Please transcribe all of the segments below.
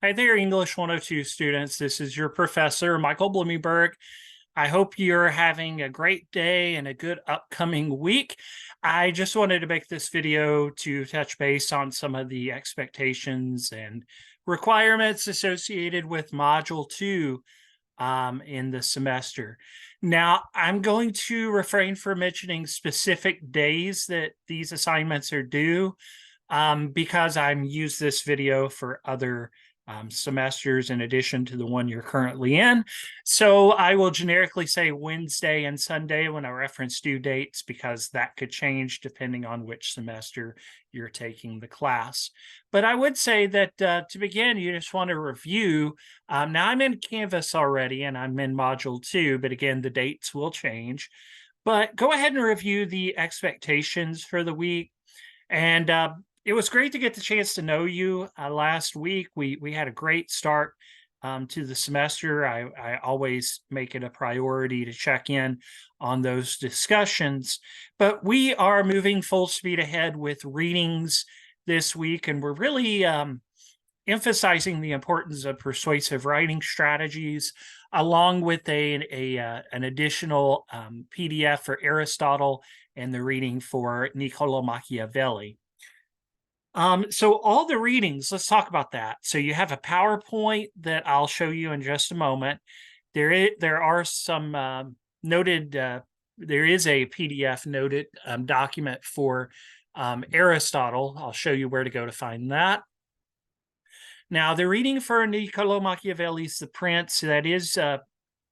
Hi there, English 102 students. This is your professor, Michael Blumenberg. I hope you're having a great day and a good upcoming week. I just wanted to make this video to touch base on some of the expectations and requirements associated with Module 2 in the semester. Now, I'm going to refrain from mentioning specific days that these assignments are due because I'm used this video for other semesters in addition to the one you're currently in. So I will generically say Wednesday and Sunday when I reference due dates because that could change depending on which semester you're taking the class. But I would say that to begin, you just want to review. Now I'm in Canvas already and I'm in Module 2, but again, the dates will change. But go ahead and review the expectations for the week. And it was great to get the chance to know you last week. We had a great start to the semester. I always make it a priority to check in on those discussions. But we are moving full speed ahead with readings this week, and we're really emphasizing the importance of persuasive writing strategies, along with an additional PDF for Aristotle and the reading for Niccolo Machiavelli. So all the readings, let's talk about that. So you have a PowerPoint that I'll show you in just a moment. There are some noted, there is a PDF noted document for Aristotle. I'll show you where to go to find that. Now, the reading for Niccolo Machiavelli's The Prince, that is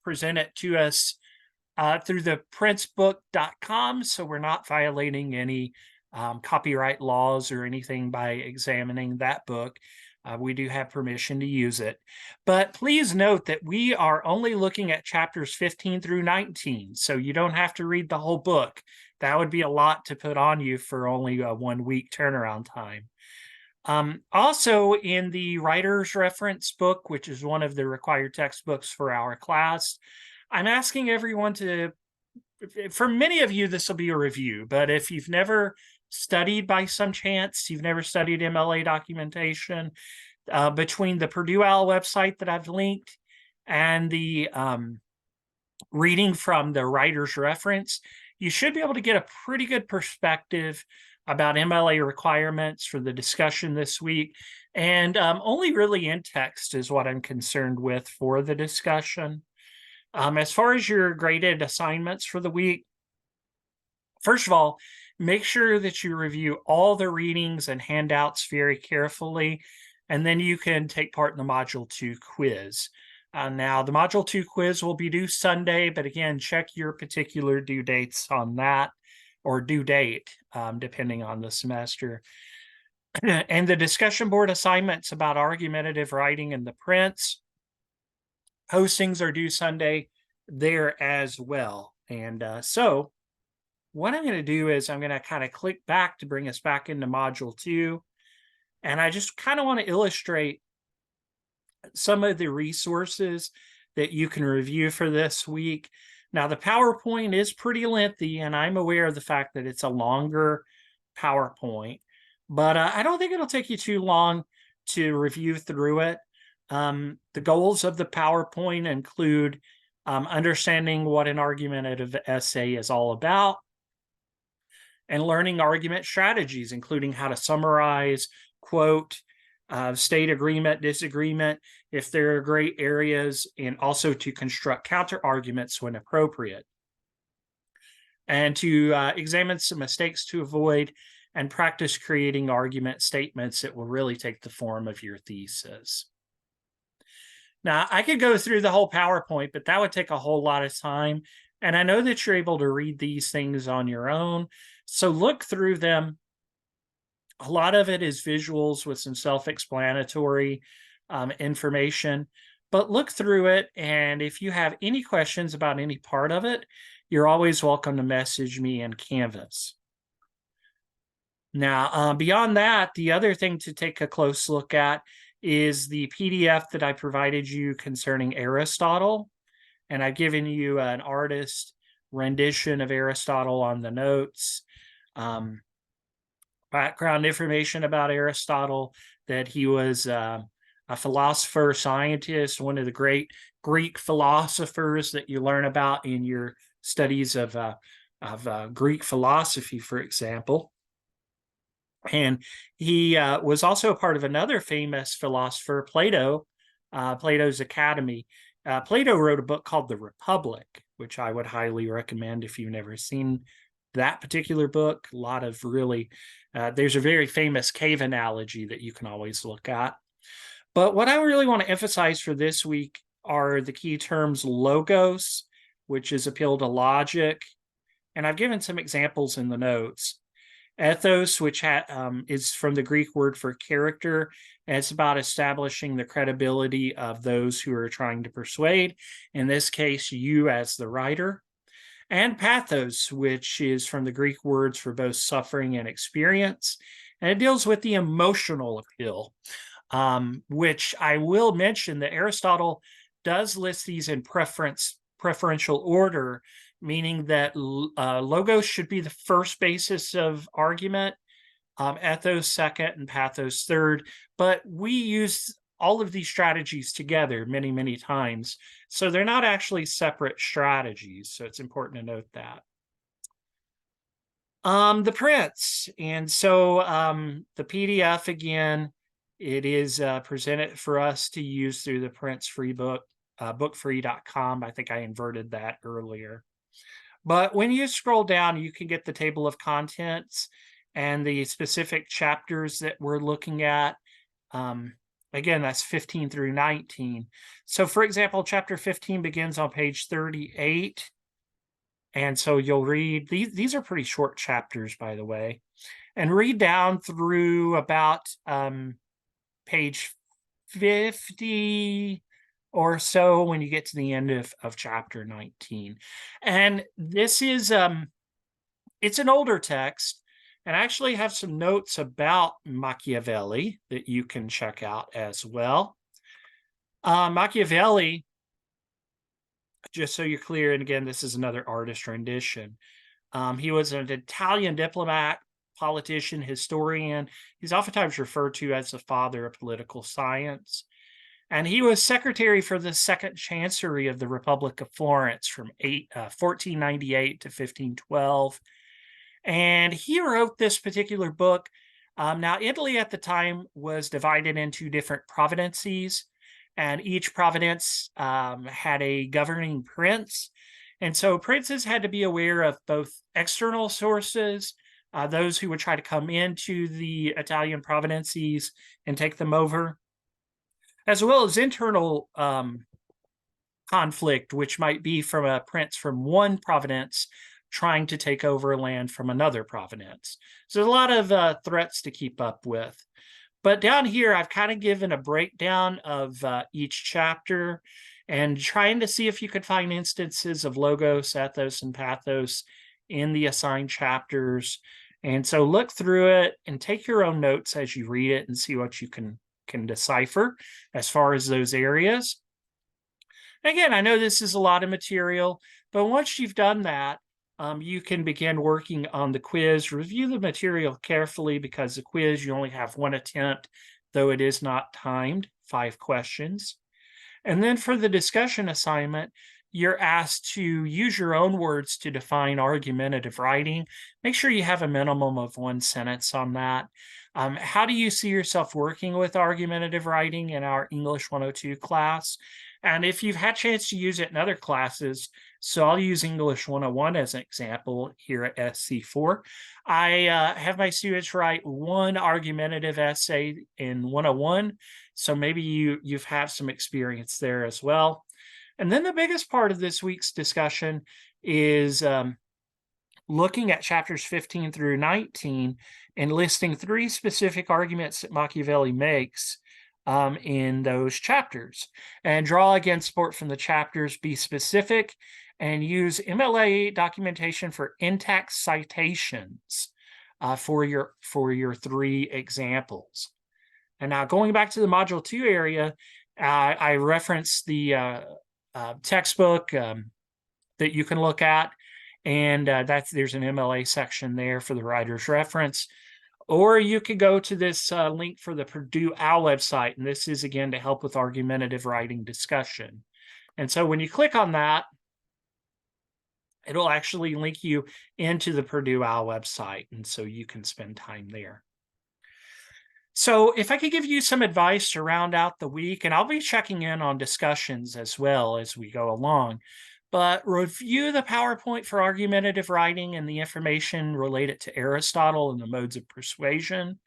presented to us through the princebook.com, so we're not violating any copyright laws or anything by examining that book. We do have permission to use it. But please note that we are only looking at chapters 15 through 19, so you don't have to read the whole book. That would be a lot to put on you for only a 1 week turnaround time. Also, in the writer's reference book, which is one of the required textbooks for our class, I'm asking everyone to, for many of you, this will be a review, but if you've never studied by some chance, you've never studied MLA documentation, between the Purdue OWL website that I've linked and the reading from the writer's reference, you should be able to get a pretty good perspective about MLA requirements for the discussion this week. And only really in text is what I'm concerned with for the discussion. As far as your graded assignments for the week, first of all, make sure that you review all the readings and handouts very carefully, and then you can take part in the Module 2 quiz. Now, the Module 2 quiz will be due Sunday, but again, check your particular due dates on that, or due date, depending on the semester. And the discussion board assignments about argumentative writing in the Prince, postings are due Sunday there as well. And so what I'm going to do is I'm going to kind of click back to bring us back into Module 2. And I just kind of want to illustrate some of the resources that you can review for this week. Now, the PowerPoint is pretty lengthy, and I'm aware of the fact that it's a longer PowerPoint, but I don't think it'll take you too long to review through it. The goals of the PowerPoint include understanding what an argumentative essay is all about, and learning argument strategies, including how to summarize, quote, state agreement, disagreement, if there are gray areas, and also to construct counter arguments when appropriate. And to examine some mistakes to avoid and practice creating argument statements that will really take the form of your thesis. Now, I could go through the whole PowerPoint, but that would take a whole lot of time. And I know that you're able to read these things on your own. So look through them. A lot of it is visuals with some self-explanatory information, but look through it. And if you have any questions about any part of it, you're always welcome to message me in Canvas. Now, beyond that, the other thing to take a close look at is the PDF that I provided you concerning Aristotle. And I've given you an artist rendition of Aristotle on the notes. Background information about Aristotle, that he was a philosopher, scientist, one of the great Greek philosophers that you learn about in your studies of Greek philosophy, for example. And he was also a part of another famous philosopher, Plato, Plato's Academy. Plato wrote a book called The Republic, which I would highly recommend if you've never seen that particular book. A lot of really, there's a very famous cave analogy that you can always look at. But what I really want to emphasize for this week are the key terms logos, which is appeal to logic. And I've given some examples in the notes. Ethos, which is from the Greek word for character, and it's about establishing the credibility of those who are trying to persuade, in this case, you as the writer. And pathos, which is from the Greek words for both suffering and experience, and it deals with the emotional appeal, which I will mention that Aristotle does list these in preferential order, meaning that logos should be the first basis of argument, ethos second, and pathos third. But we use all of these strategies together many, many times. So they're not actually separate strategies. So it's important to note that. The prints. And so the PDF, again, it is presented for us to use through the Prints free book, bookfree.com. I think I inverted that earlier. But when you scroll down, you can get the table of contents and the specific chapters that we're looking at. Again, that's 15 through 19. So for example, chapter 15 begins on page 38. And so you'll read, these are pretty short chapters, by the way, and read down through about page 50 or so when you get to the end of chapter 19. And this is, it's an older text, and I actually have some notes about Machiavelli that you can check out as well. Machiavelli, just so you're clear, and again, this is another artist rendition. He was an Italian diplomat, politician, historian. He's oftentimes referred to as the father of political science. And he was secretary for the second chancery of the Republic of Florence from 1498 to 1512. And he wrote this particular book. Now, Italy at the time was divided into different provinces, and each province had a governing prince. And so princes had to be aware of both external sources, those who would try to come into the Italian provinces and take them over, as well as internal conflict, which might be from a prince from one province trying to take over land from another province. So there's a lot of threats to keep up with. But down here, I've kind of given a breakdown of each chapter and trying to see if you could find instances of logos, ethos, and pathos in the assigned chapters. And so look through it and take your own notes as you read it and see what you can decipher as far as those areas. Again, I know this is a lot of material, but once you've done that, you can begin working on the quiz. Review the material carefully, because the quiz, you only have one attempt, though it is not timed, 5 questions. And then for the discussion assignment, you're asked to use your own words to define argumentative writing. Make sure you have a minimum of 1 sentence on that. How do you see yourself working with argumentative writing in our English 102 class? And if you've had a chance to use it in other classes, so I'll use English 101 as an example here at SC4. I have my students write 1 argumentative essay in 101, so maybe you've had some experience there as well. And then the biggest part of this week's discussion is looking at chapters 15 through 19 and listing 3 specific arguments that Machiavelli makes in those chapters. And draw again support from the chapters, be specific, and use MLA documentation for in-text citations for your 3 examples. And now going back to the Module 2 area, I referenced the textbook that you can look at, and there's an MLA section there for the writer's reference. Or you could go to this link for the Purdue OWL website, and this is, again, to help with argumentative writing discussion. And so when you click on that, it'll actually link you into the Purdue OWL website, and so you can spend time there. So if I could give you some advice to round out the week, and I'll be checking in on discussions as well as we go along, but review the PowerPoint for argumentative writing and the information related to Aristotle and the modes of persuasion.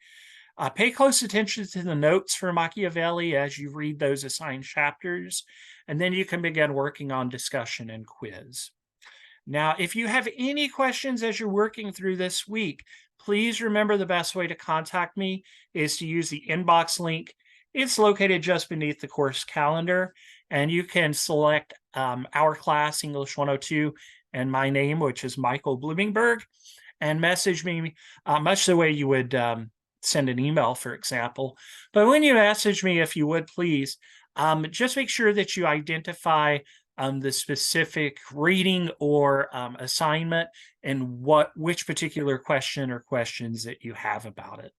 Pay close attention to the notes for Machiavelli as you read those assigned chapters, and then you can begin working on discussion and quiz. Now, if you have any questions as you're working through this week, please remember the best way to contact me is to use the inbox link. It's located just beneath the course calendar, and you can select our class, English 102, and my name, which is Michael Bloomingberg, and message me much the way you would send an email, for example. But when you message me, if you would, please, just make sure that you identify the specific reading or assignment and which particular question or questions that you have about it.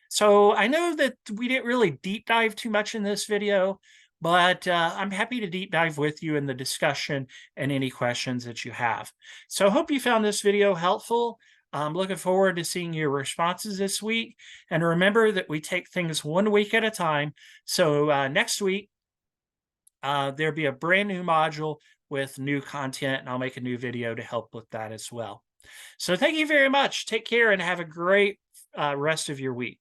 So I know that we didn't really deep dive too much in this video, but I'm happy to deep dive with you in the discussion and any questions that you have. So I hope you found this video helpful. I'm looking forward to seeing your responses this week. And remember that we take things 1 week at a time. So next week, there'll be a brand new module with new content, and I'll make a new video to help with that as well. So thank you very much. Take care and have a great rest of your week.